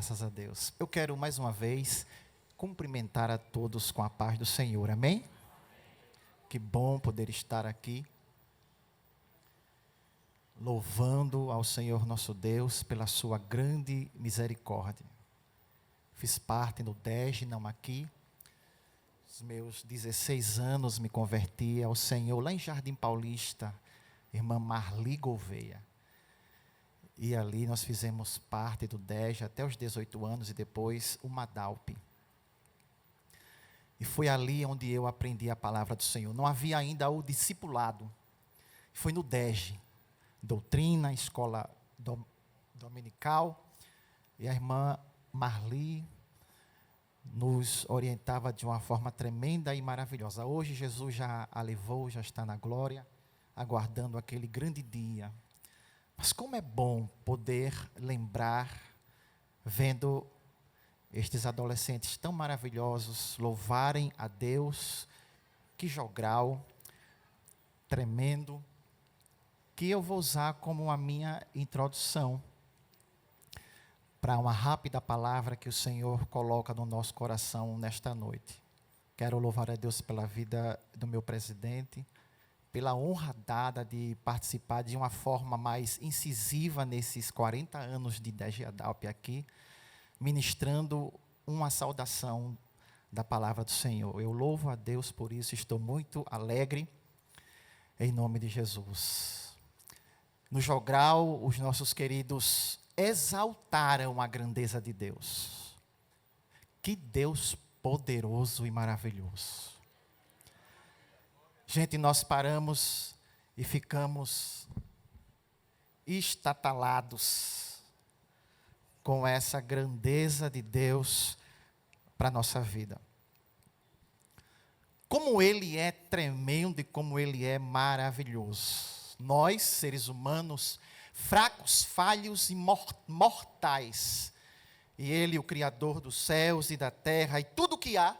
Graças a Deus. Eu quero mais uma vez cumprimentar a todos com a paz do Senhor. Amém? Que bom poder estar aqui, louvando ao Senhor nosso Deus pela sua grande misericórdia. Fiz parte no DEG, não aqui. Os meus 16 anos me converti ao Senhor lá em Jardim Paulista, irmã Marli Gouveia. E ali nós fizemos parte do DEG até os 18 anos e depois o Madalp. E foi ali onde eu aprendi a palavra do Senhor. Não havia ainda o discipulado. Foi no DEG, doutrina, escola dominical. E a irmã Marli nos orientava de uma forma tremenda e maravilhosa. Hoje Jesus já a levou, já está na glória, aguardando aquele grande dia. Mas como é bom poder lembrar, vendo estes adolescentes tão maravilhosos louvarem a Deus, que jogral tremendo, que eu vou usar como a minha introdução para uma rápida palavra que o Senhor coloca no nosso coração nesta noite. Quero louvar a Deus pela vida do meu presidente, pela honra dada de participar de uma forma mais incisiva nesses 40 anos de DEG Adalp aqui, ministrando uma saudação da palavra do Senhor. Eu louvo a Deus por isso, estou muito alegre, em nome de Jesus. No jogral, os nossos queridos exaltaram a grandeza de Deus. Que Deus poderoso e maravilhoso. Gente, nós paramos e ficamos estatalados com essa grandeza de Deus para a nossa vida. Como Ele é tremendo e como Ele é maravilhoso. Nós, seres humanos, fracos, falhos e mortais, e Ele, o Criador dos céus e da terra e tudo o que há,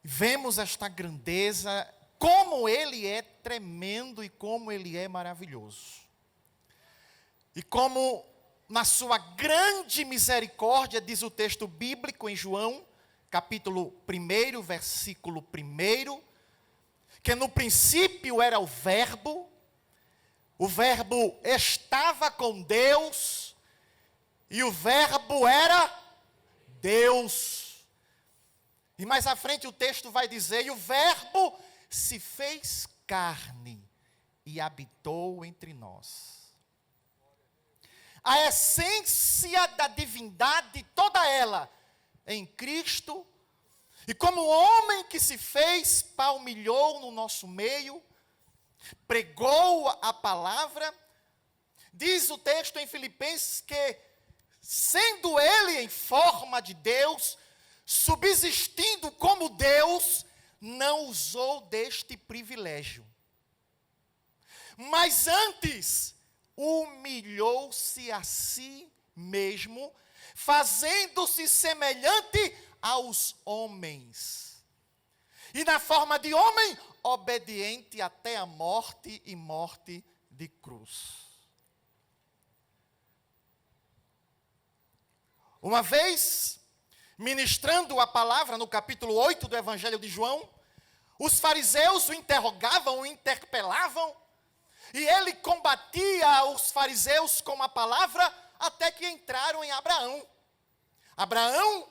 vemos esta grandeza, como Ele é tremendo e como Ele é maravilhoso. E como na sua grande misericórdia, diz o texto bíblico em João, capítulo 1, versículo 1, que no princípio era o Verbo estava com Deus, e o Verbo era Deus. E mais à frente o texto vai dizer, e o Verbo se fez carne e habitou entre nós. A essência da divindade, toda ela, em Cristo, e como homem que se fez, palmilhou no nosso meio, pregou a palavra, diz o texto em Filipenses que, sendo ele em forma de Deus, subsistindo como Deus, não usou deste privilégio. Mas antes, humilhou-se a si mesmo, fazendo-se semelhante aos homens. E na forma de homem, obediente até a morte e morte de cruz. Uma vez, ministrando a palavra no capítulo 8 do Evangelho de João, os fariseus o interrogavam, o interpelavam, e ele combatia os fariseus com a palavra, até que entraram em Abraão. Abraão,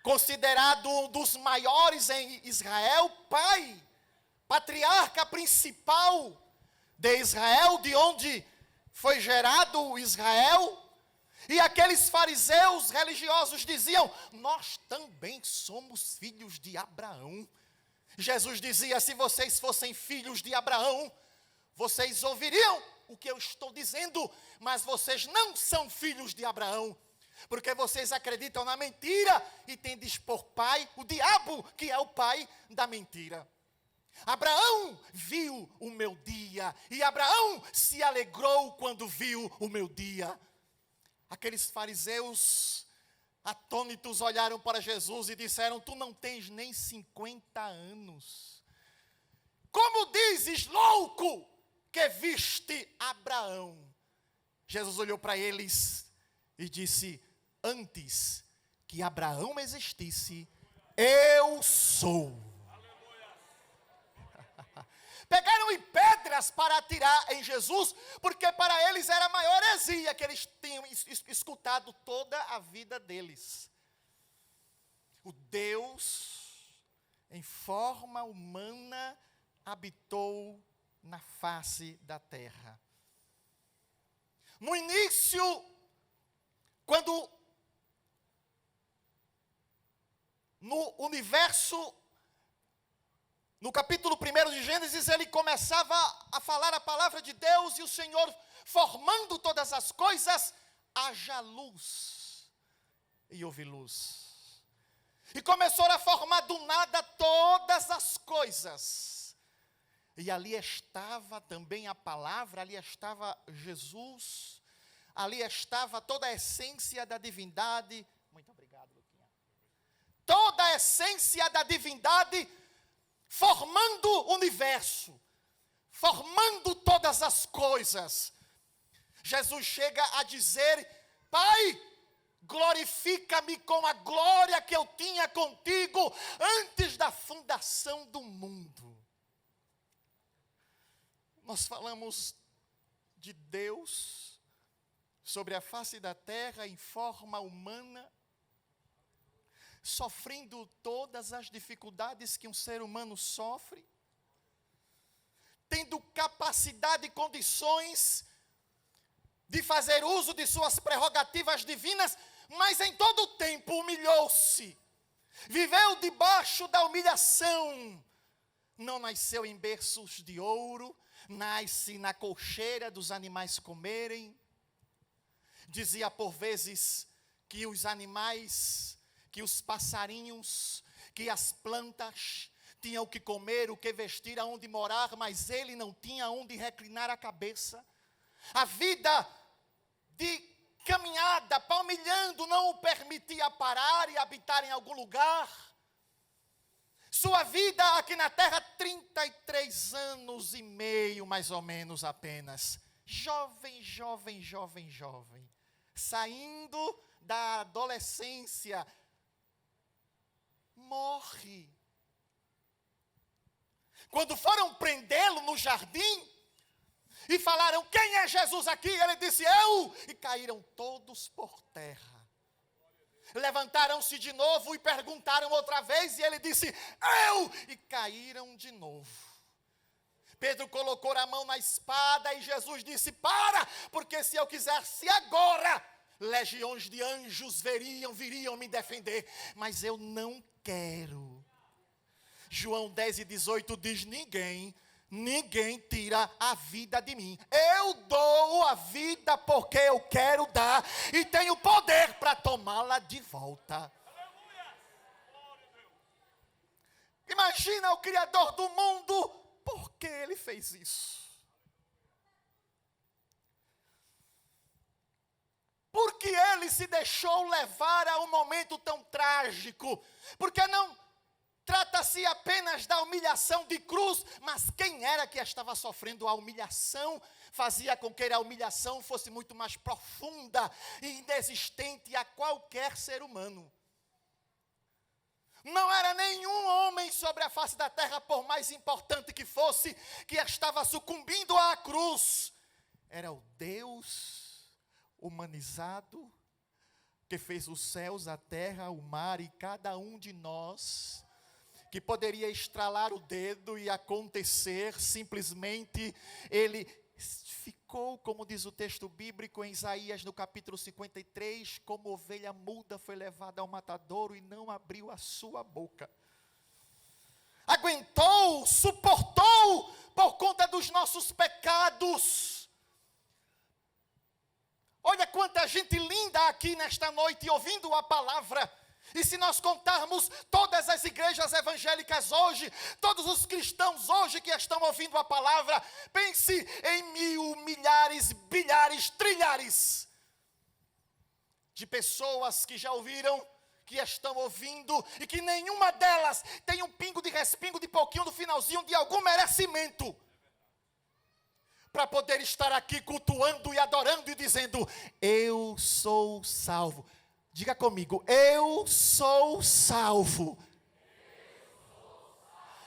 considerado um dos maiores em Israel, pai, patriarca principal de Israel, de onde foi gerado Israel. E aqueles fariseus religiosos diziam, nós também somos filhos de Abraão. Jesus dizia, se vocês fossem filhos de Abraão, vocês ouviriam o que eu estou dizendo, mas vocês não são filhos de Abraão, porque vocês acreditam na mentira e tendes por pai o diabo, que é o pai da mentira. Abraão viu o meu dia, e Abraão se alegrou quando viu o meu dia. Aqueles fariseus atônitos olharam para Jesus e disseram, tu não tens nem 50 anos. Como dizes, louco, que viste Abraão? Jesus olhou para eles e disse, antes que Abraão existisse, eu sou. Pegaram em pedras para atirar em Jesus, porque para eles era a maior heresia que eles tinham escutado toda a vida deles. O Deus, em forma humana, habitou na face da terra. No início, quando no universo, no capítulo 1 de Gênesis, ele começava a falar a palavra de Deus, e o Senhor, formando todas as coisas, haja luz, e houve luz. E começou a formar do nada todas as coisas. E ali estava também a palavra, ali estava Jesus, ali estava toda a essência da divindade. Muito obrigado, Luquinha. Toda a essência da divindade, formando o universo, formando todas as coisas. Jesus chega a dizer: Pai, glorifica-me com a glória que eu tinha contigo antes da fundação do mundo. Nós falamos de Deus sobre a face da terra em forma humana, sofrendo todas as dificuldades que um ser humano sofre, tendo capacidade e condições de fazer uso de suas prerrogativas divinas, mas em todo o tempo humilhou-se, viveu debaixo da humilhação, não nasceu em berços de ouro, nasce na colcheira dos animais comerem. Dizia por vezes que os animais, que os passarinhos, que as plantas tinham o que comer, o que vestir, aonde morar, mas ele não tinha onde reclinar a cabeça. A vida de caminhada, palmilhando, não o permitia parar e habitar em algum lugar. Sua vida aqui na terra, 33 anos e meio, mais ou menos apenas. Jovem, saindo da adolescência, morre. Quando foram prendê-lo no jardim, e falaram: quem é Jesus aqui? Ele disse: eu! E caíram todos por terra. Levantaram-se de novo e perguntaram outra vez, e ele disse: eu! E caíram de novo. Pedro colocou a mão na espada e Jesus disse: para, porque se eu quisesse agora, legiões de anjos viriam me defender, mas eu não quero. João 10:18 diz: Ninguém tira a vida de mim. Eu dou a vida porque eu quero dar e tenho poder para tomá-la de volta. Imagina o Criador do mundo, por que ele fez isso? Por que ele se deixou levar a um momento tão trágico? Porque não trata-se apenas da humilhação de cruz, mas quem era que estava sofrendo a humilhação, fazia com que a humilhação fosse muito mais profunda e inexistente a qualquer ser humano. Não era nenhum homem sobre a face da terra, por mais importante que fosse, que estava sucumbindo à cruz. Era o Deus humanizado, que fez os céus, a terra, o mar e cada um de nós, que poderia estralar o dedo e acontecer, simplesmente ele ficou, como diz o texto bíblico em Isaías no capítulo 53, como ovelha muda foi levada ao matadouro e não abriu a sua boca. Aguentou, suportou por conta dos nossos pecados. Olha quanta gente linda aqui nesta noite ouvindo a palavra. E se nós contarmos todas as igrejas evangélicas hoje, todos os cristãos hoje que estão ouvindo a palavra, pense em mil, milhares, bilhares, trilhares de pessoas que já ouviram, que estão ouvindo, e que nenhuma delas tem um pingo de respingo, de pouquinho, do finalzinho, de algum merecimento, para poder estar aqui cultuando e adorando e dizendo: eu sou salvo. Diga comigo, eu sou salvo.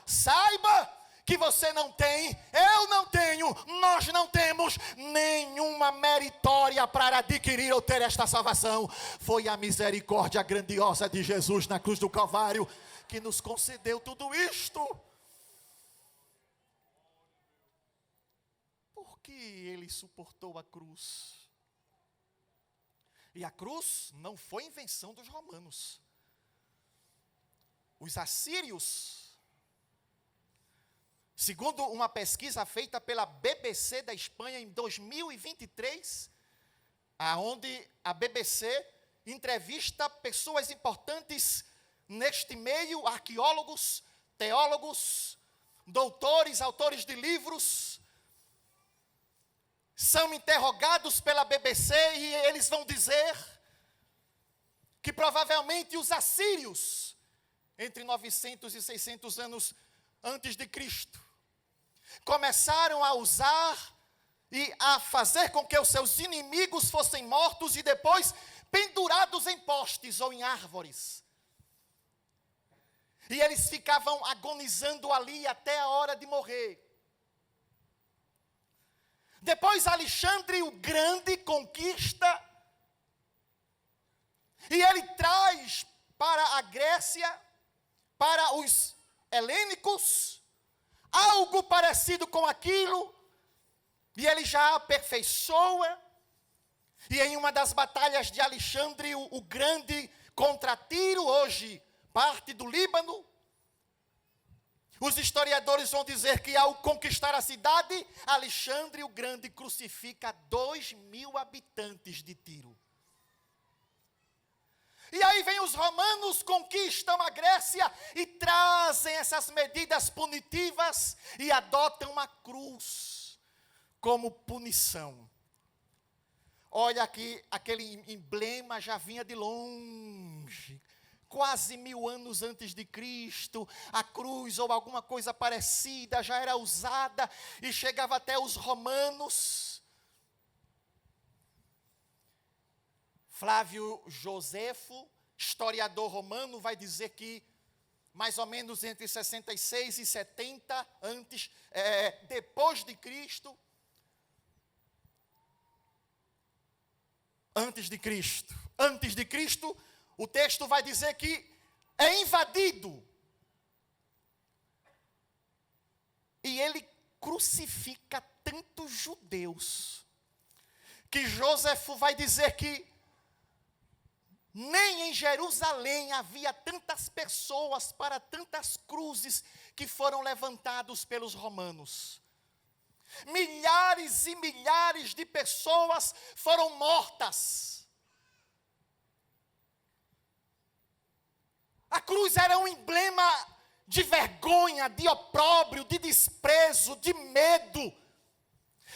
Saiba que você não tem, eu não tenho, nós não temos nenhuma meritória para adquirir ou ter esta salvação. Foi a misericórdia grandiosa de Jesus na cruz do Calvário que nos concedeu tudo isto. Por que ele suportou a cruz? E a cruz não foi invenção dos romanos. Os assírios, segundo uma pesquisa feita pela BBC da Espanha em 2023, aonde a BBC entrevista pessoas importantes neste meio, arqueólogos, teólogos, doutores, autores de livros, são interrogados pela BBC e eles vão dizer que provavelmente os assírios, entre 900 e 600 anos antes de Cristo, começaram a usar e a fazer com que os seus inimigos fossem mortos e depois pendurados em postes ou em árvores. E eles ficavam agonizando ali até a hora de morrer. Depois Alexandre o Grande conquista e ele traz para a Grécia, para os helênicos, algo parecido com aquilo, e ele já aperfeiçoa, e em uma das batalhas de Alexandre o Grande contra Tiro, hoje parte do Líbano, os historiadores vão dizer que ao conquistar a cidade, Alexandre o Grande crucifica 2.000 habitantes de Tiro. E aí vem os romanos, conquistam a Grécia e trazem essas medidas punitivas e adotam uma cruz como punição. Olha aqui, aquele emblema já vinha de longe. Quase 1000 anos antes de Cristo, a cruz ou alguma coisa parecida já era usada e chegava até os romanos. Flávio Josefo, historiador romano, vai dizer que mais ou menos entre 66 e 70 depois de Cristo, antes de Cristo, o texto vai dizer que é invadido. E ele crucifica tantos judeus, que Josefo vai dizer que nem em Jerusalém havia tantas pessoas para tantas cruzes que foram levantados pelos romanos. Milhares e milhares de pessoas foram mortas. A cruz era um emblema de vergonha, de opróbrio, de desprezo, de medo.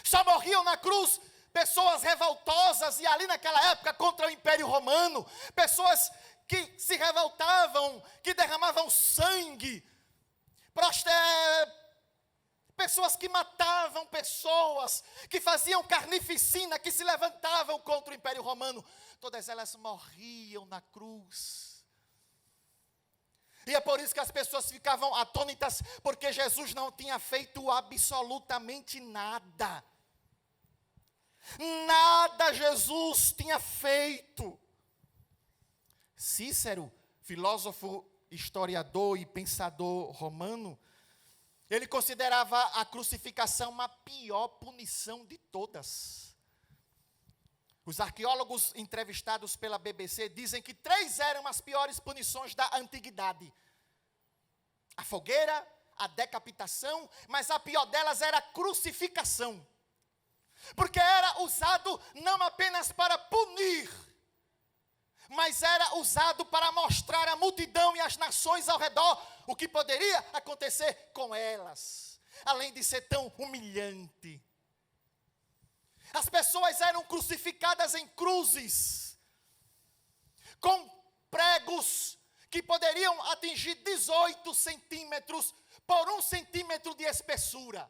Só morriam na cruz pessoas revoltosas, e ali naquela época contra o Império Romano, pessoas que se revoltavam, que derramavam sangue, pessoas que matavam pessoas, que faziam carnificina, que se levantavam contra o Império Romano, todas elas morriam na cruz. E é por isso que as pessoas ficavam atônitas, porque Jesus não tinha feito absolutamente nada. Nada Jesus tinha feito. Cícero, filósofo, historiador e pensador romano, ele considerava a crucificação a pior punição de todas. Os arqueólogos entrevistados pela BBC dizem que 3 eram as piores punições da antiguidade: a fogueira, a decapitação, mas a pior delas era a crucificação. Porque era usado não apenas para punir, mas era usado para mostrar à multidão e às nações ao redor o que poderia acontecer com elas, além de ser tão humilhante. As pessoas eram crucificadas em cruzes, com pregos que poderiam atingir 18 centímetros por 1 centímetro de espessura.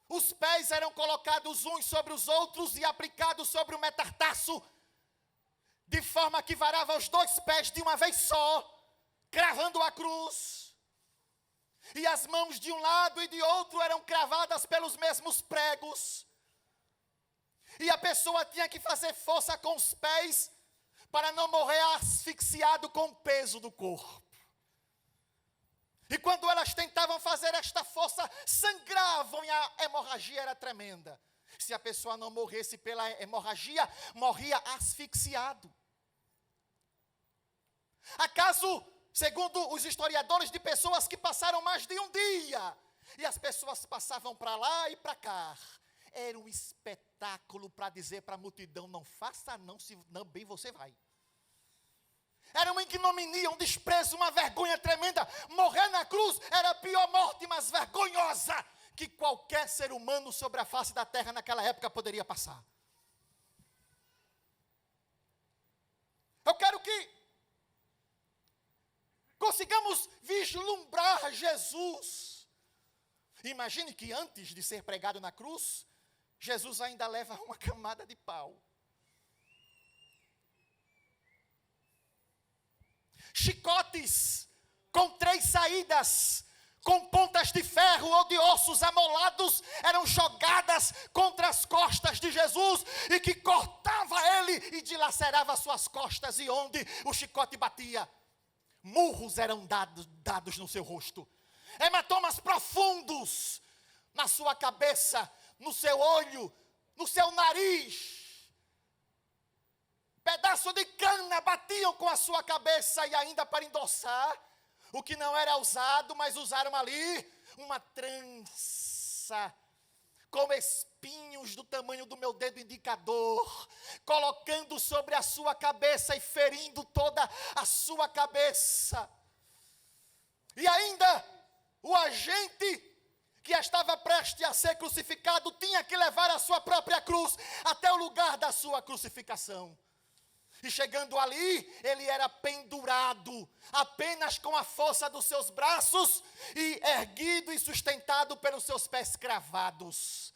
Os pés eram colocados uns sobre os outros e aplicados sobre o metatarso. de forma que varava os 2 pés de uma vez só, cravando a cruz. E as mãos de um lado e de outro eram cravadas pelos mesmos pregos. E a pessoa tinha que fazer força com os pés para não morrer asfixiado com o peso do corpo. E quando elas tentavam fazer esta força, sangravam e a hemorragia era tremenda. Se a pessoa não morresse pela hemorragia, morria asfixiado. Acaso, segundo os historiadores, de pessoas que passaram mais de um dia, e as pessoas passavam para lá e para cá, era um espetáculo para dizer para a multidão: não faça não, se não bem você vai. Era uma ignominia, um desprezo, uma vergonha tremenda. Morrer na cruz era a pior morte, mais vergonhosa que qualquer ser humano sobre a face da terra naquela época poderia passar. Eu quero que consigamos vislumbrar Jesus. Imagine que antes de ser pregado na cruz, Jesus ainda leva uma camada de pau. Chicotes com 3 saídas, com pontas de ferro ou de ossos amolados, eram jogadas contra as costas de Jesus, e que cortava ele e dilacerava suas costas, e onde o chicote batia, murros eram dados no seu rosto, hematomas profundos na sua cabeça, no seu olho, no seu nariz. Pedaço de cana batiam com a sua cabeça, e ainda para endossar, o que não era usado, mas usaram ali, uma trança, com espinhos do tamanho do meu dedo indicador, colocando sobre a sua cabeça e ferindo toda a sua cabeça. E ainda, o agente que estava prestes a ser crucificado, tinha que levar a sua própria cruz até o lugar da sua crucificação. E chegando ali, ele era pendurado, apenas com a força dos seus braços, e erguido e sustentado pelos seus pés cravados.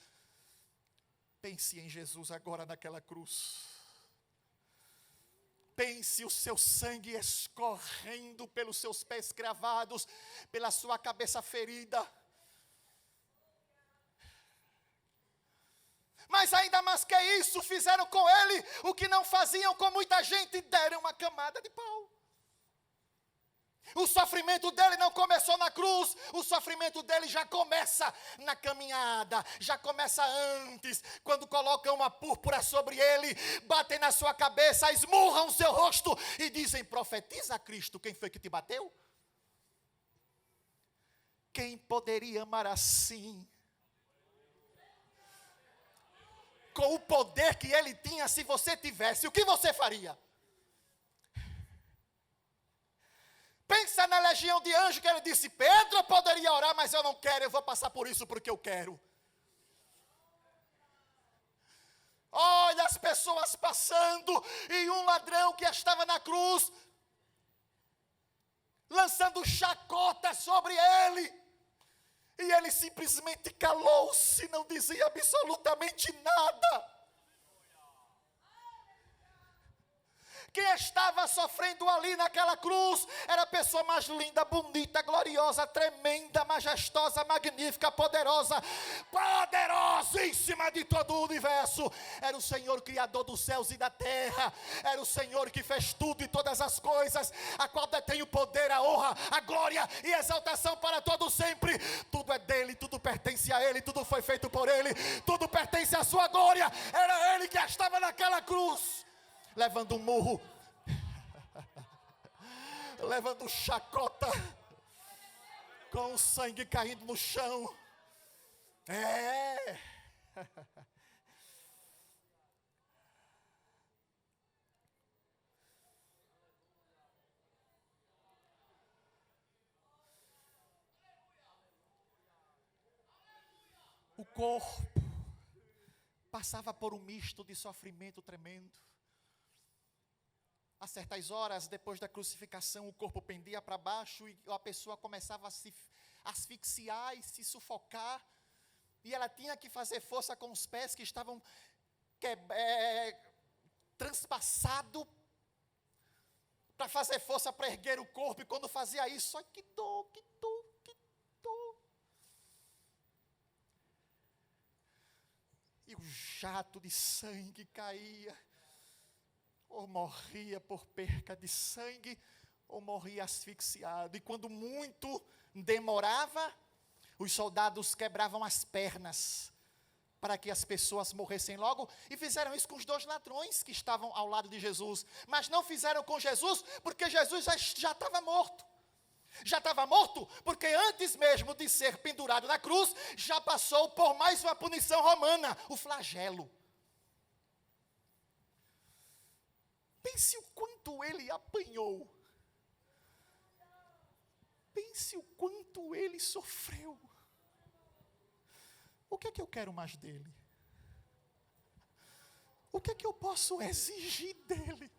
Pense em Jesus agora naquela cruz. Pense o seu sangue escorrendo pelos seus pés cravados, pela sua cabeça ferida. Mas ainda mais que isso, fizeram com ele o que não faziam com muita gente: deram uma camada de pau. O sofrimento dele não começou na cruz, o sofrimento dele já começa na caminhada, já começa antes, quando colocam uma púrpura sobre ele, batem na sua cabeça, esmurram o seu rosto e dizem: profetiza Cristo, quem foi que te bateu? Quem poderia amar assim? Com o poder que ele tinha, se você tivesse, o que você faria? Pensa na legião de anjos que ele disse: Pedro, eu poderia orar, mas eu não quero, eu vou passar por isso porque eu quero. Olha as pessoas passando, e um ladrão que estava na cruz, lançando chacota sobre ele. E ele simplesmente calou-se, não dizia absolutamente nada. Quem estava sofrendo ali naquela cruz era a pessoa mais linda, bonita, gloriosa, tremenda, majestosa, magnífica, poderosa, poderosíssima de todo o universo. Era o Senhor Criador dos céus e da terra. Era o Senhor que fez tudo e todas as coisas, a qual detém o poder, a honra, a glória e a exaltação para todo sempre. Tudo é dele, tudo pertence a ele, tudo foi feito por ele, tudo pertence à sua glória. Era ele que estava naquela cruz, levando um murro, levando chacota, com o sangue caindo no chão. O corpo passava por um misto de sofrimento tremendo. A certas horas, depois da crucificação, o corpo pendia para baixo e a pessoa começava a se asfixiar e se sufocar. E ela tinha que fazer força com os pés que estavam transpassados para fazer força para erguer o corpo, e quando fazia isso, ai, que dor, que dor, que dor. E o jato de sangue caía, ou morria por perca de sangue, ou morria asfixiado. E quando muito demorava, os soldados quebravam as pernas, para que as pessoas morressem logo, e fizeram isso com os 2 ladrões que estavam ao lado de Jesus, mas não fizeram com Jesus, porque Jesus já estava morto. Já estava morto, porque antes mesmo de ser pendurado na cruz, já passou por mais uma punição romana, o flagelo. Pense o quanto ele apanhou. Pense o quanto ele sofreu. O que é que eu quero mais dele? O que é que eu posso exigir dele?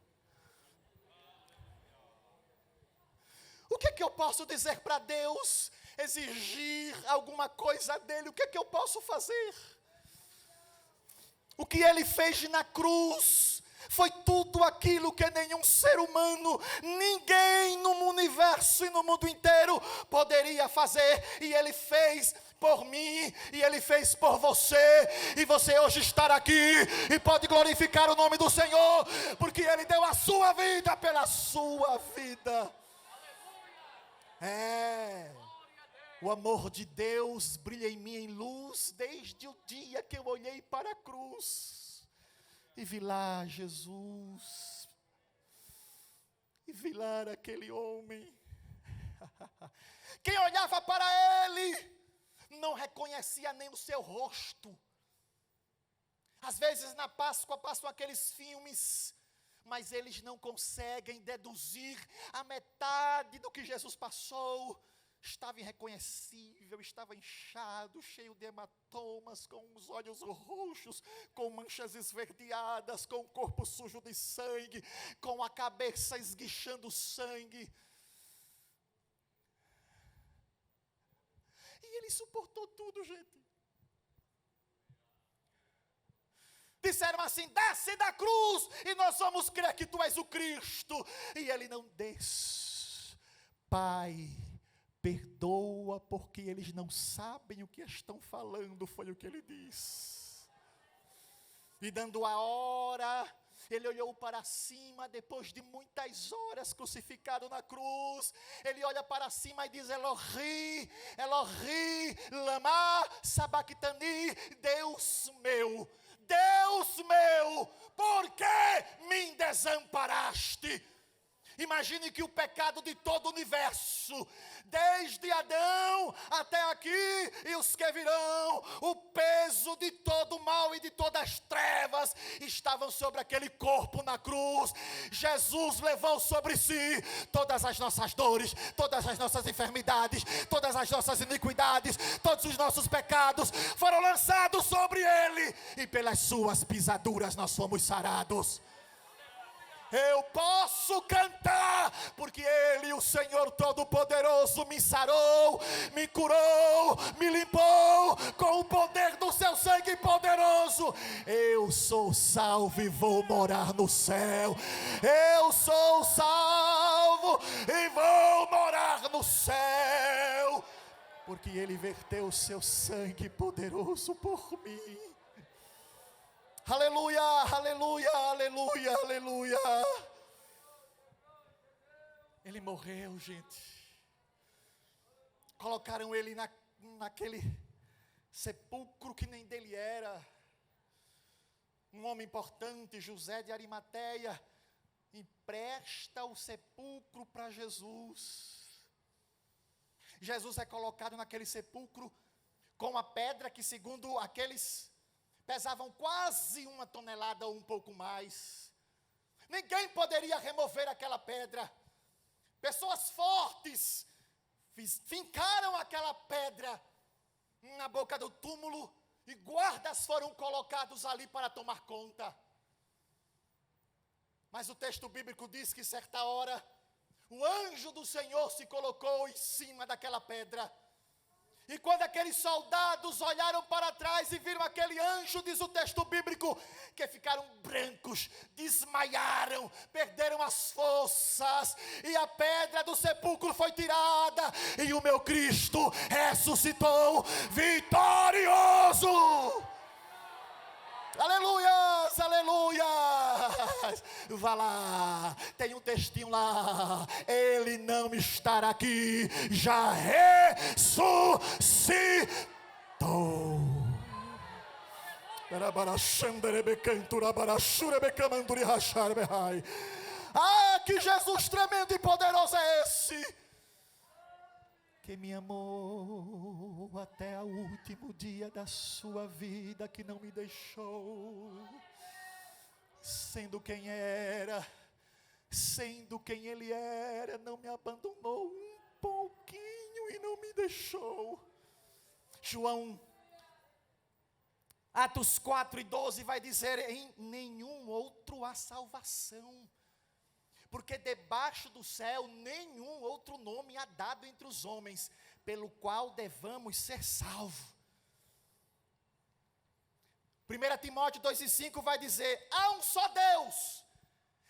O que é que eu posso dizer para Deus? Exigir alguma coisa dele? O que é que eu posso fazer? O que ele fez na cruz foi tudo aquilo que nenhum ser humano, ninguém no universo e no mundo inteiro poderia fazer. E ele fez por mim, e ele fez por você. E você hoje está aqui e pode glorificar o nome do Senhor, porque ele deu a sua vida pela sua vida. O amor de Deus brilha em mim em luz desde o dia que eu olhei para a cruz e vi lá Jesus, e vi lá aquele homem. Quem olhava para ele não reconhecia nem o seu rosto. Às vezes na Páscoa passam aqueles filmes, mas eles não conseguem deduzir a metade do que Jesus passou. Estava irreconhecível, estava inchado, cheio de hematomas, com os olhos roxos, com manchas esverdeadas, com o corpo sujo de sangue, com a cabeça esguichando sangue. E ele suportou tudo, gente. Disseram assim: desce da cruz e nós vamos crer que tu és o Cristo. E ele não desce. Pai, perdoa, porque eles não sabem o que estão falando, foi o que ele diz. E dando a hora, ele olhou para cima, depois de muitas horas crucificado na cruz, ele olha para cima e diz: Elohi, Elohi, lama sabachthani, Deus meu, por que me desamparaste? Imagine que o pecado de todo o universo, desde Adão até aqui e os que virão, o peso de todo o mal e de todas as trevas estavam sobre aquele corpo na cruz. Jesus levou sobre si todas as nossas dores, todas as nossas enfermidades, todas as nossas iniquidades, todos os nossos pecados foram lançados sobre ele, e pelas suas pisaduras nós fomos sarados. Eu posso cantar, porque Ele, o Senhor Todo-Poderoso, me sarou, me curou, me limpou, com o poder do seu sangue poderoso. Eu sou salvo e vou morar no céu. Eu sou salvo e vou morar no céu, porque Ele verteu o seu sangue poderoso por mim. Aleluia, aleluia, aleluia, aleluia. Ele morreu, gente. Colocaram ele naquele sepulcro que nem dele era. Um homem importante, José de Arimateia, empresta o sepulcro para Jesus. Jesus é colocado naquele sepulcro com a pedra que, segundo aqueles, pesavam quase 1 tonelada ou um pouco mais. Ninguém poderia remover aquela pedra. Pessoas fortes fincaram aquela pedra na boca do túmulo, e guardas foram colocados ali para tomar conta. Mas o texto bíblico diz que certa hora o anjo do Senhor se colocou em cima daquela pedra, E quando aqueles soldados olharam para trás e viram aquele anjo, diz o texto bíblico, que ficaram brancos, desmaiaram, perderam as forças, e a pedra do sepulcro foi tirada, e o meu Cristo ressuscitou vitorioso. Aleluias, aleluias. Vá lá, tem um textinho lá. Ele não estará aqui, já ressuscitou. Ah, que Jesus tremendo e poderoso é esse, que me amou até o último dia da sua vida, que não me deixou, sendo quem era, sendo quem Ele era, não me abandonou um pouquinho e não me deixou. João, Atos 4:12 vai dizer, em nenhum outro há salvação, porque debaixo do céu nenhum outro nome há dado entre os homens, pelo qual devamos ser salvos. 1 Timóteo 2:5 vai dizer, há um só Deus,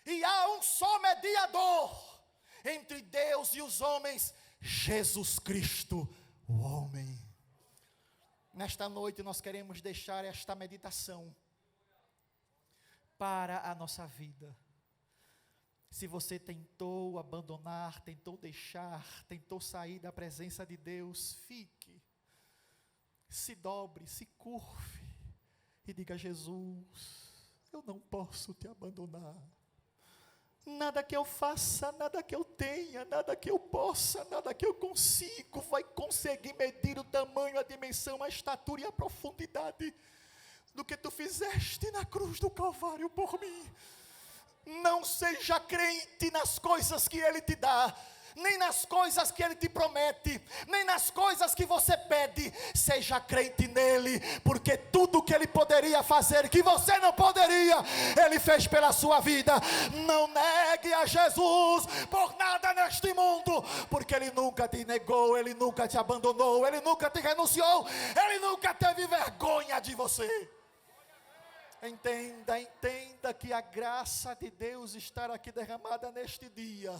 e há um só mediador, entre Deus e os homens, Jesus Cristo, o homem. Nesta noite nós queremos deixar esta meditação para a nossa vida. Se você tentou abandonar, tentou deixar, tentou sair da presença de Deus, fique, se dobre, se curve e diga: Jesus, eu não posso te abandonar. Nada que eu faça, nada que eu tenha, nada que eu possa, nada que eu consigo vai conseguir medir o tamanho, a dimensão, a estatura e a profundidade do que tu fizeste na cruz do Calvário por mim. Não seja crente nas coisas que Ele te dá, nem nas coisas que Ele te promete, nem nas coisas que você pede. Seja crente nele, porque tudo que Ele poderia fazer, que você não poderia, Ele fez pela sua vida. Não negue a Jesus por nada neste mundo, porque Ele nunca te negou, Ele nunca te abandonou, Ele nunca te renunciou, Ele nunca teve vergonha de você. Entenda que a graça de Deus está aqui derramada neste dia.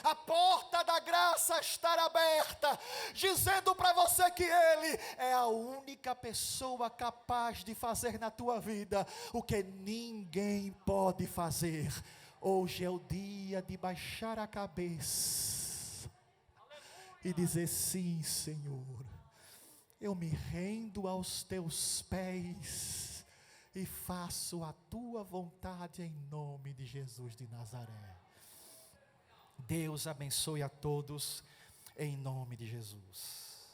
A porta da graça está aberta, dizendo para você que Ele é a única pessoa capaz de fazer na tua vida o que ninguém pode fazer. Hoje é o dia de baixar a cabeça e dizer: sim, Senhor, eu me rendo aos teus pés e faço a tua vontade em nome de Jesus de Nazaré. Deus abençoe a todos em nome de Jesus.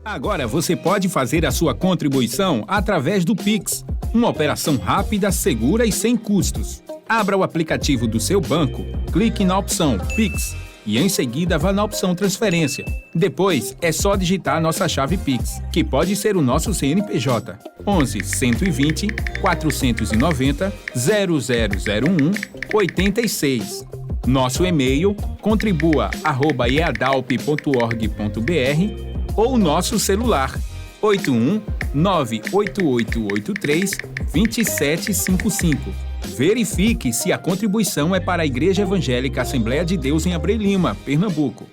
Agora você pode fazer a sua contribuição através do Pix, uma operação rápida, segura e sem custos. Abra o aplicativo do seu banco, clique na opção Pix e em seguida vá na opção Transferência. Depois é só digitar nossa chave Pix, que pode ser o nosso CNPJ, 11 120 490 0001 86. Nosso e-mail, contribua@eadalp.org.br ou nosso celular, 81 98883 2755. Verifique se a contribuição é para a Igreja Evangélica Assembleia de Deus em Abreu Lima, Pernambuco.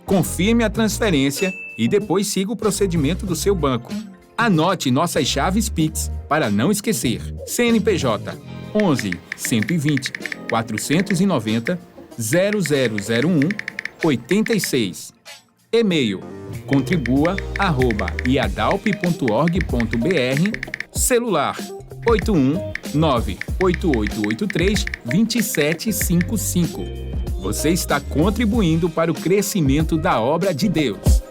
Confirme a transferência e depois siga o procedimento do seu banco. Anote nossas chaves Pix para não esquecer. CNPJ 11 120 490 0001 86. E-mail contribua@iadalp.org.br. Celular 81 98883 2755. Você está contribuindo para o crescimento da obra de Deus.